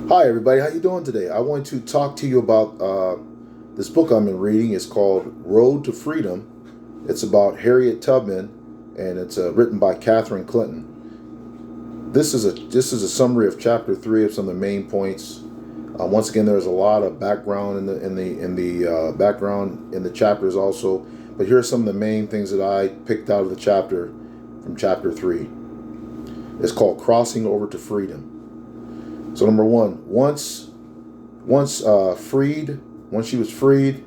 Hi everybody, how you doing today? I want to talk to you about this book I've been reading. It's called Road to Freedom. It's about Harriet Tubman, and it's written by Catherine Clinton. This is a summary of chapter 3 of some of the main points. Once again, there's a lot of background in the background in the chapters also, but here are some of the main things that I picked out of the chapter from chapter 3. It's called Crossing Over to Freedom. So number one, once she was freed,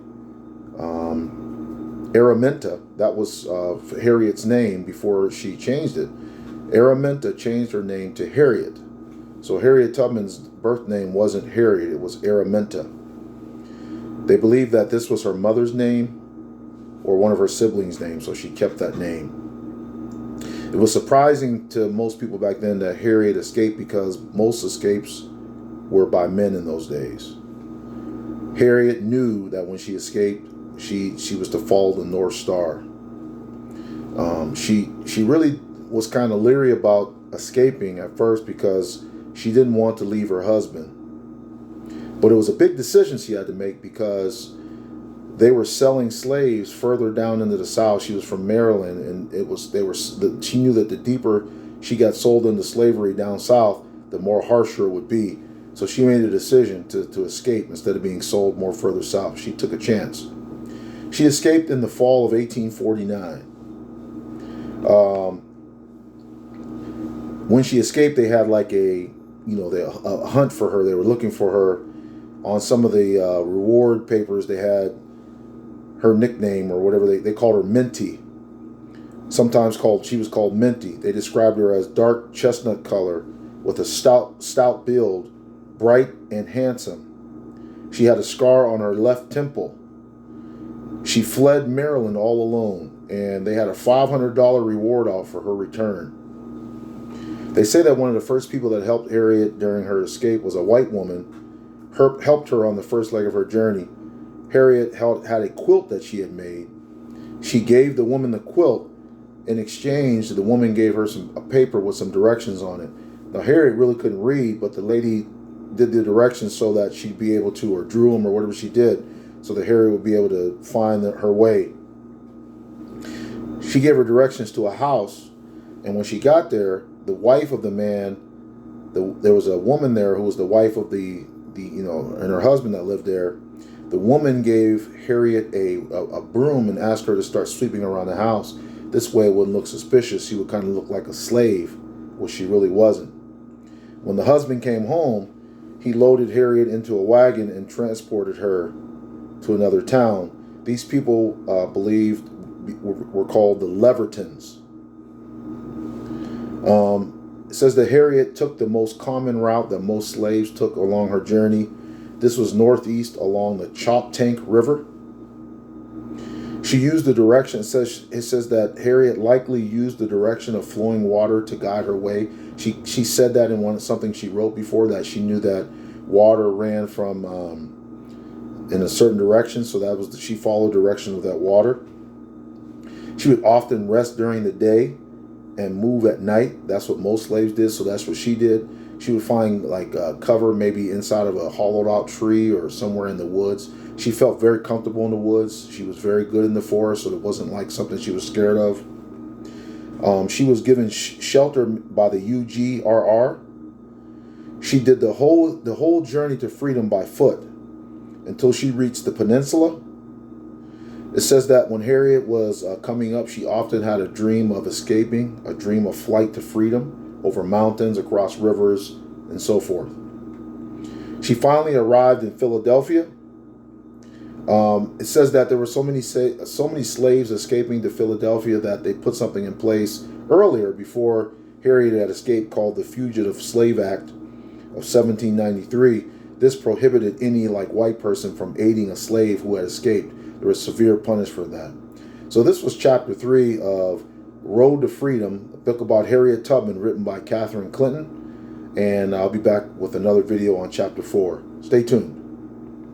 Araminta, that was Harriet's name before she changed it. Araminta changed her name to Harriet. So Harriet Tubman's birth name wasn't Harriet, it was Araminta. They believed that this was her mother's name or one of her siblings' names, so she kept that name. It was surprising to most people back then that Harriet escaped because most escapes were by men in those days. Harriet knew that when she escaped, she was to follow the North Star. She really was kind of leery about escaping at first because she didn't want to leave her husband. But it was a big decision she had to make because they were selling slaves further down into the South. She was from Maryland, and she knew that the deeper she got sold into slavery down south, the more harsher it would be. So she made a decision to escape instead of being sold more further south. She took a chance. She escaped in the fall of 1849. When she escaped, they had like a hunt for her. They were looking for her. On some of the reward papers, they had her nickname or whatever they called her Minty. She was called Minty. They described her as dark chestnut color with a stout build, bright and handsome. She had a scar on her left temple. She fled Maryland all alone, and they had a $500 reward out for her return. They say that one of the first people that helped Harriet during her escape was a white woman, helped her on the first leg of her journey. Harriet had a quilt that she had made. She gave the woman the quilt. In exchange, the woman gave her a paper with some directions on it. Now, Harriet really couldn't read, but the lady did the directions so that she'd be able to, or drew them or whatever she did, so that Harriet would be able to find her way. She gave her directions to a house, and when she got there, the wife of the man, there was a woman there who was the wife of and her husband that lived there. The woman gave Harriet a broom and asked her to start sweeping around the house. This way it wouldn't look suspicious. She would kind of look like a slave, which she really wasn't. When the husband came home, he loaded Harriet into a wagon and transported her to another town. These people believed were called the Levertons. It says that Harriet took the most common route that most slaves took along her journey. This was northeast along the Choptank River. She used the direction. It says that Harriet likely used the direction of flowing water to guide her way. She said that in something she wrote before, that she knew that water ran from in a certain direction, so she followed direction of that water. She would often rest during the day and move at night. That's what most slaves did, so that's what she did. She would find cover maybe inside of a hollowed out tree or somewhere in the woods. She felt very comfortable in the woods. She was very good in the forest, so it wasn't like something she was scared of. She was given shelter by the UGRR. She did the whole journey to freedom by foot until she reached the peninsula. It says that when Harriet was coming up, she often had a dream of escaping, a dream of flight to freedom over mountains, across rivers, and so forth. She finally arrived in Philadelphia. It says that there were so many slaves escaping to Philadelphia that they put something in place earlier before Harriet had escaped called the Fugitive Slave Act of 1793. This prohibited any white person from aiding a slave who had escaped. There was severe punishment for that. So this was chapter 3 of Road to Freedom, a book about Harriet Tubman written by Catherine Clinton. And I'll be back with another video on chapter 4. Stay tuned.